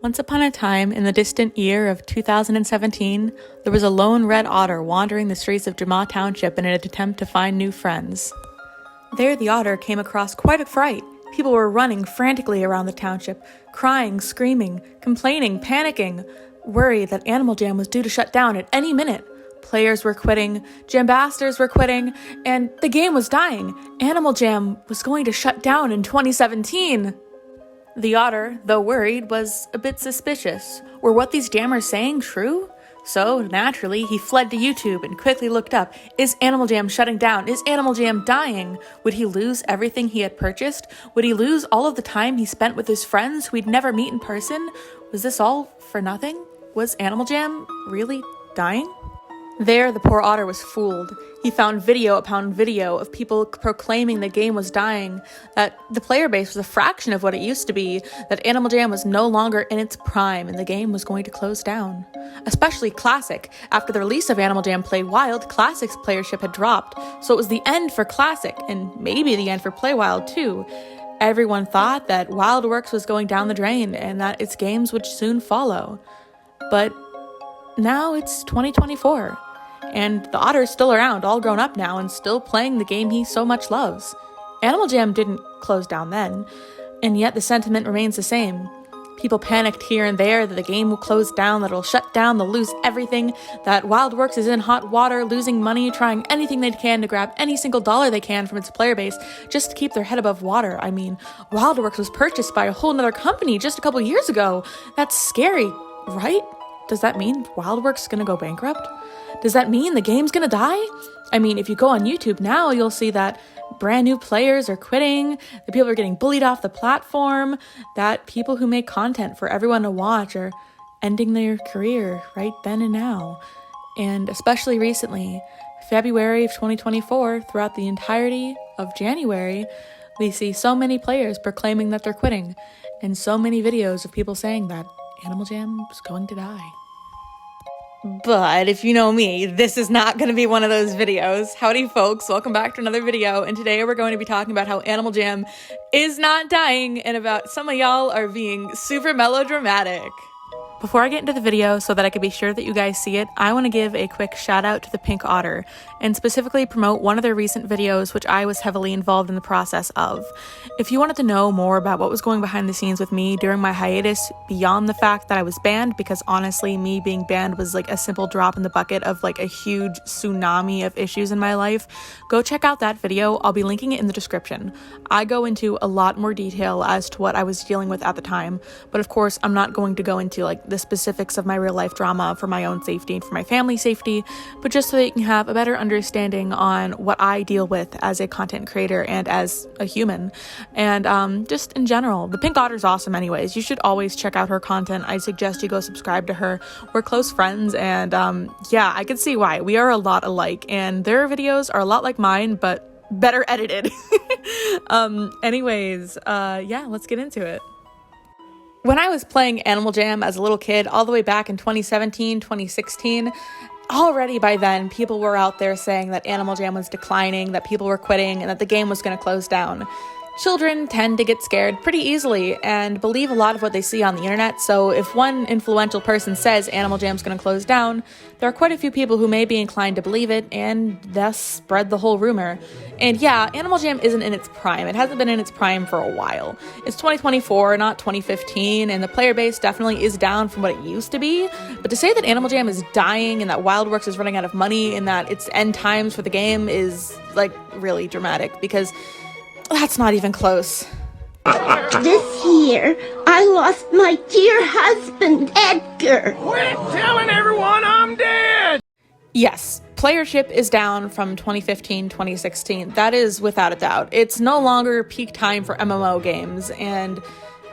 Once upon a time, in the distant year of 2017, there was a lone red otter wandering the streets of Jemaah Township in an attempt to find new friends. There, the otter came across quite a fright. People were running frantically around the township, crying, screaming, complaining, panicking, worried that Animal Jam was due to shut down at any minute. Players were quitting, Jambasters were quitting, and the game was dying. Animal Jam was going to shut down in 2017. The otter, though worried, was a bit suspicious. Were what these jammers saying true? So, naturally, he fled to YouTube and quickly looked up, is Animal Jam shutting down? Is Animal Jam dying? Would he lose everything he had purchased? Would he lose all of the time he spent with his friends who he'd never meet in person? Was this all for nothing? Was Animal Jam really dying? There, the poor otter was fooled. He found video upon video of people proclaiming the game was dying, that the player base was a fraction of what it used to be, that Animal Jam was no longer in its prime and the game was going to close down. Especially Classic. After the release of Animal Jam Play Wild, Classic's playership had dropped, so it was the end for Classic, and maybe the end for Play Wild too. Everyone thought that WildWorks was going down the drain and that its games would soon follow. But now it's 2024. And the otter is still around, all grown up now, and still playing the game he so much loves. Animal Jam didn't close down then, and yet the sentiment remains the same. People panicked here and there that the game will close down, that it'll shut down, they'll lose everything, that WildWorks is in hot water, losing money, trying anything they can to grab any single dollar they can from its player base just to keep their head above water. I mean, WildWorks was purchased by a whole nother company just a couple years ago. That's scary, right? Does that mean WildWorks is gonna go bankrupt? Does that mean the game's gonna die? I mean, if you go on YouTube now, you'll see that brand new players are quitting, that people are getting bullied off the platform, that people who make content for everyone to watch are ending their career right then and now. And especially recently, February of 2024, throughout the entirety of January, we see so many players proclaiming that they're quitting, and so many videos of people saying that Animal Jam is going to die. But if you know me, this is not going to be one of those videos. Howdy folks, welcome back to another video, and today we're going to be talking about how Animal Jam is not dying and about some of y'all are being super melodramatic. Before I get into the video, so that I can be sure that you guys see it, I want to give a quick shout out to the Pink Otter, and specifically promote one of their recent videos which I was heavily involved in the process of. If you wanted to know more about what was going behind the scenes with me during my hiatus, beyond the fact that I was banned, because honestly me being banned was like a simple drop in the bucket of like a huge tsunami of issues in my life, go check out that video. I'll be linking it in the description. I go into a lot more detail as to what I was dealing with at the time, but of course I'm not going to go into like the specifics of my real life drama for my own safety and for my family's safety, but just so that you can have a better understanding on what I deal with as a content creator and as a human. And just in general, the Pink Otter's awesome anyways. You should always check out her content. I suggest you go subscribe to her. We're close friends, and yeah, I can see why. We are a lot alike, and their videos are a lot like mine, but better edited. Anyways, yeah, let's get into it. When I was playing Animal Jam as a little kid, all the way back in 2017, 2016, already by then, people were out there saying that Animal Jam was declining, that people were quitting, and that the game was going to close down. Children tend to get scared pretty easily and believe a lot of what they see on the internet, so if one influential person says Animal Jam's going to close down, there are quite a few people who may be inclined to believe it and thus spread the whole rumor. And yeah, Animal Jam isn't in its prime. It hasn't been in its prime for a while. It's 2024, not 2015, and the player base definitely is down from what it used to be. But to say that Animal Jam is dying and that WildWorks is running out of money and that it's end times for the game is like really dramatic, because that's not even close. This year, I lost my dear husband, Edgar. Quit telling everyone I'm dead! Yes, playership is down from 2015, 2016. That is without a doubt. It's no longer peak time for MMO games and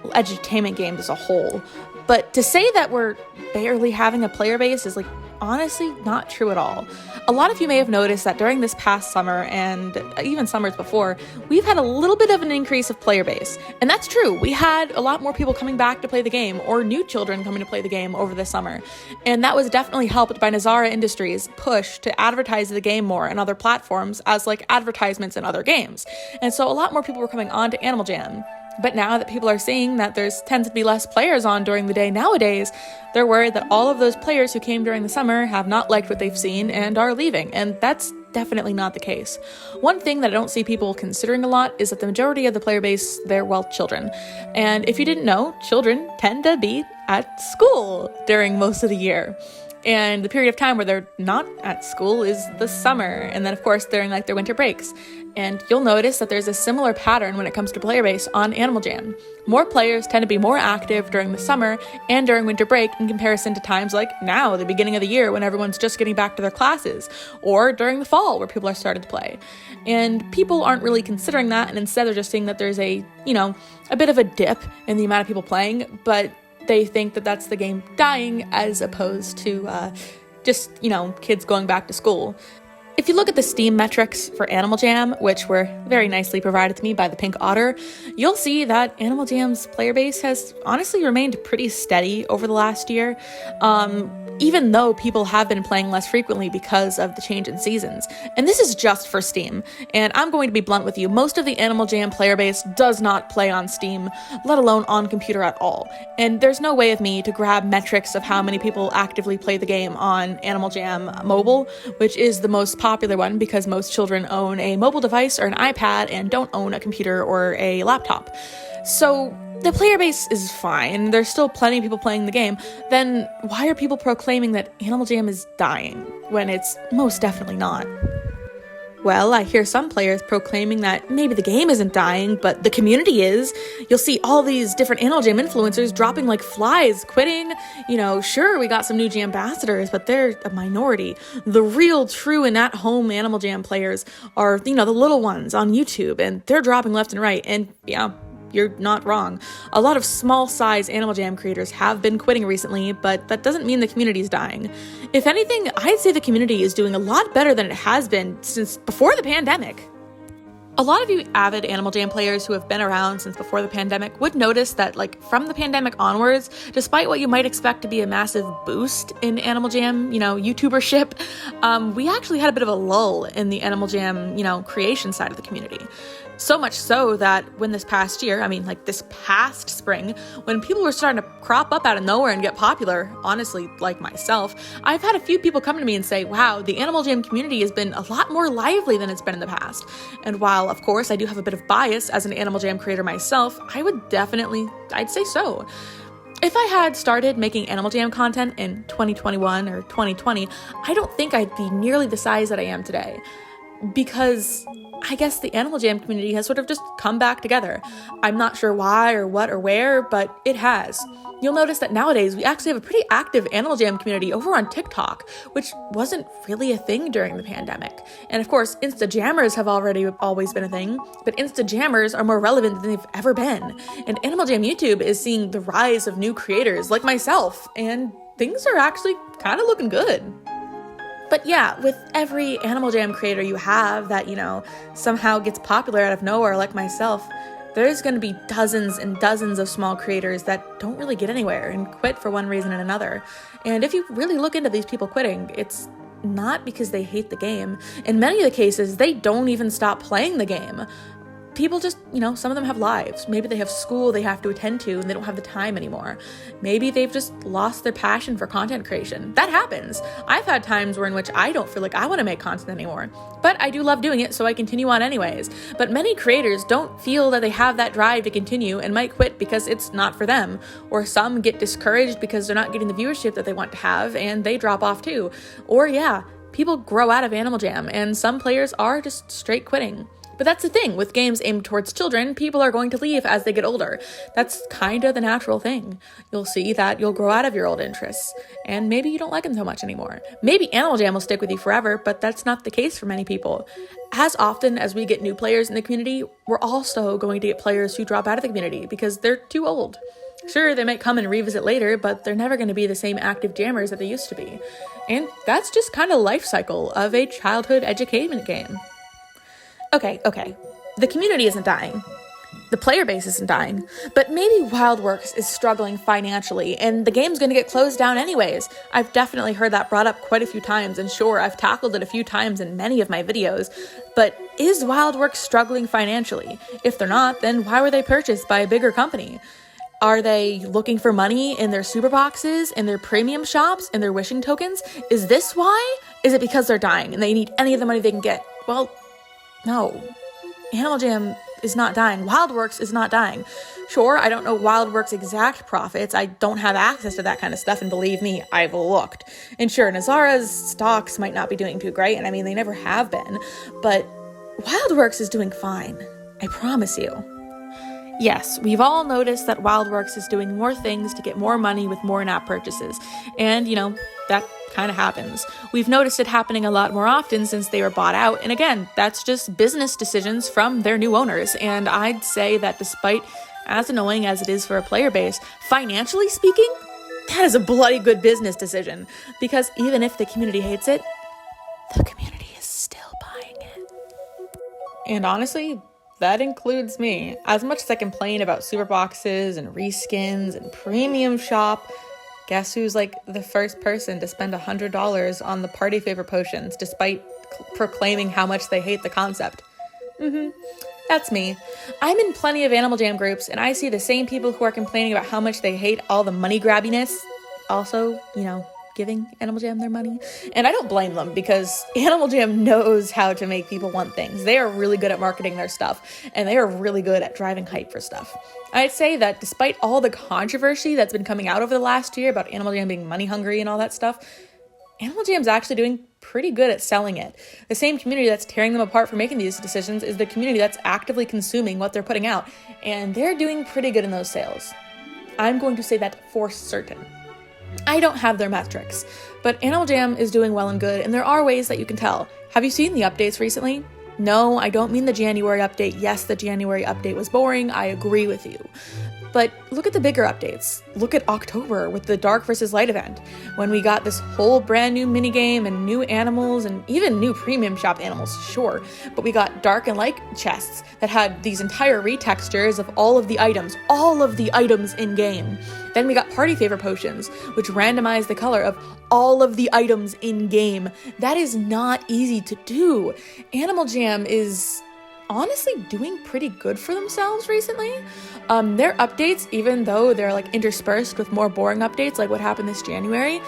edutainment games as a whole. But to say that we're barely having a player base is like honestly not true at all. A lot of you may have noticed that during this past summer and even summers before, we've had a little bit of an increase of player base. And that's true. We had a lot more people coming back to play the game, or new children coming to play the game over the summer. And that was definitely helped by Nazara Industries' push to advertise the game more on other platforms as like advertisements in other games. And so a lot more people were coming on to Animal Jam. But now that people are seeing that there's tends to be less players on during the day nowadays, they're worried that all of those players who came during the summer have not liked what they've seen and are leaving, and that's definitely not the case. One thing that I don't see people considering a lot is that the majority of the player base, they're, well, children. And if you didn't know, children tend to be at school during most of the year. And the period of time where they're not at school is the summer, and then of course during like their winter breaks. And you'll notice that there's a similar pattern when it comes to player base on Animal Jam. More players tend to be more active during the summer and during winter break in comparison to times like now, the beginning of the year, when everyone's just getting back to their classes, or during the fall where people are starting to play. And people aren't really considering that, and instead they're just seeing that there's a bit of a dip in the amount of people playing, but they think that that's the game dying as opposed to kids going back to school. If you look at the Steam metrics for Animal Jam, which were very nicely provided to me by the Pink Otter, you'll see that Animal Jam's player base has honestly remained pretty steady over the last year, even though people have been playing less frequently because of the change in seasons. And this is just for Steam, and I'm going to be blunt with you, most of the Animal Jam player base does not play on Steam, let alone on computer at all. And there's no way of me to grab metrics of how many people actively play the game on Animal Jam Mobile, which is the most popular one because most children own a mobile device or an iPad and don't own a computer or a laptop. So the player base is fine, there's still plenty of people playing the game. Then why are people proclaiming that Animal Jam is dying when it's most definitely not? Well, I hear some players proclaiming that maybe the game isn't dying, but the community is. You'll see all these different Animal Jam influencers dropping like flies, quitting. Sure, we got some new Jam ambassadors, but they're a minority. The real, true, and at-home Animal Jam players are, the little ones on YouTube, and they're dropping left and right. And yeah, you're not wrong. A lot of small-size Animal Jam creators have been quitting recently, but that doesn't mean the community's dying. If anything, I'd say the community is doing a lot better than it has been since before the pandemic. A lot of you avid Animal Jam players who have been around since before the pandemic would notice that, from the pandemic onwards, despite what you might expect to be a massive boost in Animal Jam, YouTubership, we actually had a bit of a lull in the Animal Jam, creation side of the community. So much so that when this past year, this past spring, when people were starting to crop up out of nowhere and get popular, honestly, like myself, I've had a few people come to me and say, wow, the Animal Jam community has been a lot more lively than it's been in the past. And while, of course, I do have a bit of bias as an Animal Jam creator myself, I'd say so. If I had started making Animal Jam content in 2021 or 2020, I don't think I'd be nearly the size that I am today. Because I guess the Animal Jam community has sort of just come back together. I'm not sure why or what or where, but it has. You'll notice that nowadays we actually have a pretty active Animal Jam community over on TikTok, which wasn't really a thing during the pandemic. And of course, Instajammers have always been a thing, but Instajammers are more relevant than they've ever been. And Animal Jam YouTube is seeing the rise of new creators like myself, and things are actually kind of looking good. But yeah, with every Animal Jam creator you have that, somehow gets popular out of nowhere like myself, there's going to be dozens and dozens of small creators that don't really get anywhere and quit for one reason and another. And if you really look into these people quitting, it's not because they hate the game. In many of the cases, they don't even stop playing the game. People just, some of them have lives. Maybe they have school they have to attend to and they don't have the time anymore. Maybe they've just lost their passion for content creation. That happens. I've had times in which I don't feel like I want to make content anymore. But I do love doing it, so I continue on anyways. But many creators don't feel that they have that drive to continue and might quit because it's not for them. Or some get discouraged because they're not getting the viewership that they want to have and they drop off too. Or people grow out of Animal Jam and some players are just straight quitting. But that's the thing, with games aimed towards children, people are going to leave as they get older. That's kind of the natural thing. You'll see that you'll grow out of your old interests, and maybe you don't like them so much anymore. Maybe Animal Jam will stick with you forever, but that's not the case for many people. As often as we get new players in the community, we're also going to get players who drop out of the community because they're too old. Sure, they might come and revisit later, but they're never going to be the same active jammers that they used to be. And that's just kind of the life cycle of a childhood edutainment game. Okay, the community isn't dying. the player base isn't dying. But maybe WildWorks is struggling financially, and the game's going to get closed down anyways. I've definitely heard that brought up quite a few times, and sure, I've tackled it a few times in many of my videos. But is WildWorks struggling financially? If they're not, then why were they purchased by a bigger company? Are they looking for money in their super boxes, in their premium shops, in their wishing tokens? Is this why? Is it because they're dying and they need any of the money they can get? Well, no. Animal Jam is not dying. WildWorks is not dying. Sure, I don't know WildWorks' exact profits. I don't have access to that kind of stuff, and believe me, I've looked. And sure, Nazara's stocks might not be doing too great, and I mean, they never have been, but WildWorks is doing fine. I promise you. Yes, we've all noticed that WildWorks is doing more things to get more money with more in-app purchases. And, that kind of happens. We've noticed it happening a lot more often since they were bought out. And again, that's just business decisions from their new owners. And I'd say that despite as annoying as it is for a player base, financially speaking, that is a bloody good business decision. Because even if the community hates it, the community is still buying it. And honestly, that includes me. As much as I complain about super boxes and reskins and premium shop, guess who's like the first person to spend $100 on the party favor potions despite proclaiming how much they hate the concept? That's me. I'm in plenty of Animal Jam groups, and I see the same people who are complaining about how much they hate all the money grabbiness also, giving Animal Jam their money. And I don't blame them, because Animal Jam knows how to make people want things. They are really good at marketing their stuff, and they are really good at driving hype for stuff. I'd say that despite all the controversy that's been coming out over the last year about Animal Jam being money hungry and all that stuff, Animal Jam's actually doing pretty good at selling it. The same community that's tearing them apart for making these decisions is the community that's actively consuming what they're putting out, and they're doing pretty good in those sales. I'm going to say that for certain. I don't have their metrics, but Animal Jam is doing well and good, and there are ways that you can tell. Have you seen the updates recently? No, I don't mean the January update. Yes, the January update was boring. I agree with you. But look at the bigger updates. Look at October with the Dark vs. Light event, when we got this whole brand new minigame and new animals and even new premium shop animals, sure. But we got Dark and Light chests that had these entire retextures of all of the items in game. Then we got Party Favor potions, which randomized the color of all of the items in game. That is not easy to do. Animal Jam is honestly doing pretty good for themselves recently. Their updates, even though they're like interspersed with more boring updates like what happened this January,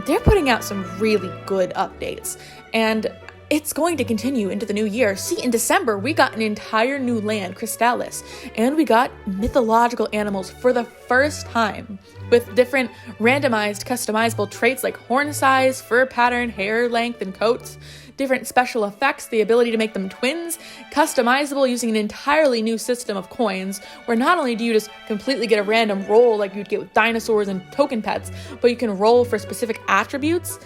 they're putting out some really good updates. And it's going to continue into the new year. See, in December, we got an entire new land, Crystallis, and we got mythological animals for the first time with different randomized, customizable traits like horn size, fur pattern, hair length, and coats, different special effects, the ability to make them twins, customizable using an entirely new system of coins, where not only do you just completely get a random roll like you'd get with dinosaurs and token pets, but you can roll for specific attributes.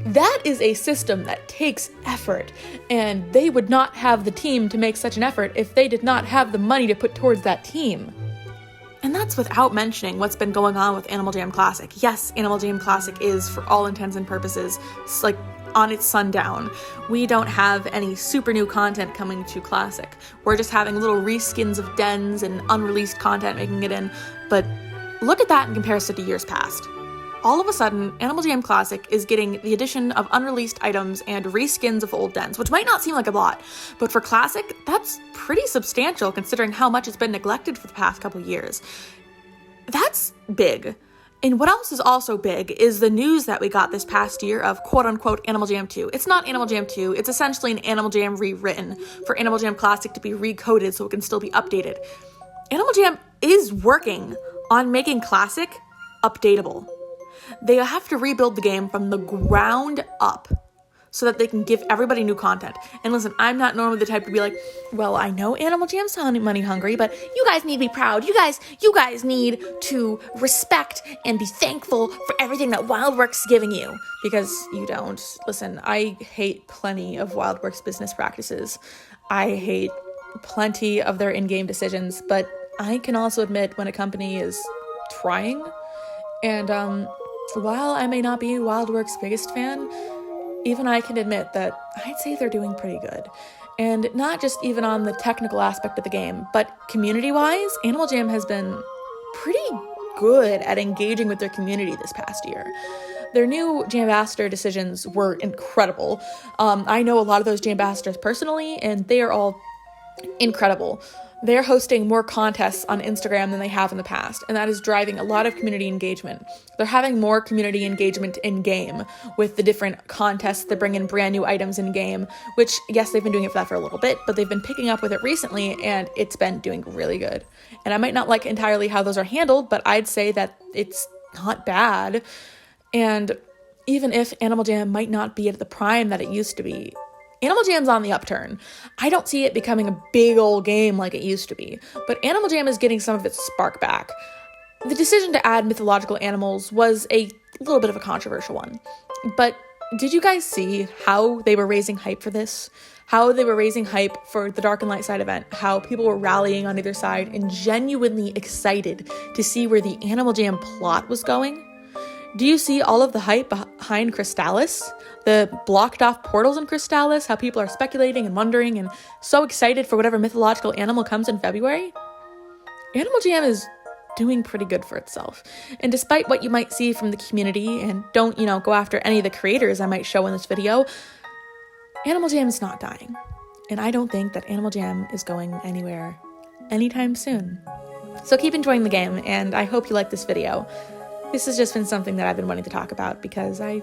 That is a system that takes effort, and they would not have the team to make such an effort if they did not have the money to put towards that team. And that's without mentioning what's been going on with Animal Jam Classic. Yes, Animal Jam Classic is, for all intents and purposes, like on its sundown. We don't have any super new content coming to Classic. We're just having little reskins of dens and unreleased content making it in, but look at that in comparison to years past. All of a sudden, Animal Jam Classic is getting the addition of unreleased items and reskins of old dens, which might not seem like a lot, but for Classic, that's pretty substantial considering how much it's been neglected for the past couple years. That's big. And what else is also big is the news that we got this past year of quote-unquote Animal Jam 2. It's not Animal Jam 2, it's essentially an Animal Jam rewritten for Animal Jam Classic to be recoded so it can still be updated. Animal Jam is working on making Classic updatable. They have to rebuild the game from the ground up so that they can give everybody new content. And listen, I'm not normally the type to be like, well, I know Animal Jam's money hungry, but you guys need to be proud. You guys need to respect and be thankful for everything that WildWorks is giving you. Because you don't. Listen, I hate plenty of WildWorks business practices. I hate plenty of their in-game decisions, but I can also admit when a company is trying. And while I may not be WildWorks' biggest fan, even I can admit that I'd say they're doing pretty good. And not just even on the technical aspect of the game, but community-wise, Animal Jam has been pretty good at engaging with their community this past year. Their new Jambassador decisions were incredible. I know a lot of those Jambassadors personally, and they are all incredible. They're hosting more contests on Instagram than they have in the past, and that is driving a lot of community engagement. They're having more community engagement in-game with the different contests that bring in brand new items in-game, which, yes, they've been doing it for that for a little bit, but they've been picking up with it recently, and it's been doing really good. And I might not like entirely how those are handled, but I'd say that it's not bad. And even if Animal Jam might not be at the prime that it used to be, Animal Jam's on the upturn. I don't see it becoming a big old game like it used to be, but Animal Jam is getting some of its spark back. The decision to add mythological animals was a little bit of a controversial one, but did you guys see how they were raising hype for this? How they were raising hype for the Dark and Light Side event, how people were rallying on either side and genuinely excited to see where the Animal Jam plot was going? Do you see all of the hype behind Crystallis? The blocked off portals in Crystallis, how people are speculating and wondering and so excited for whatever mythological animal comes in February? Animal Jam is doing pretty good for itself. And despite what you might see from the community, and don't, go after any of the creators I might show in this video, Animal Jam is not dying. And I don't think that Animal Jam is going anywhere anytime soon. So keep enjoying the game, and I hope you like this video. This has just been something that I've been wanting to talk about because I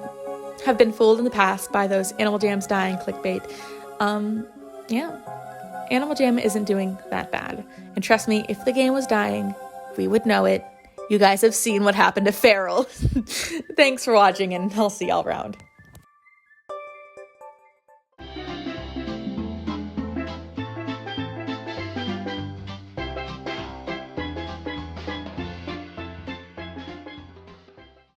have been fooled in the past by those Animal Jam's dying clickbait. Animal Jam isn't doing that bad. And trust me, if the game was dying, we would know it. You guys have seen what happened to Feral. Thanks for watching, and I'll see y'all around.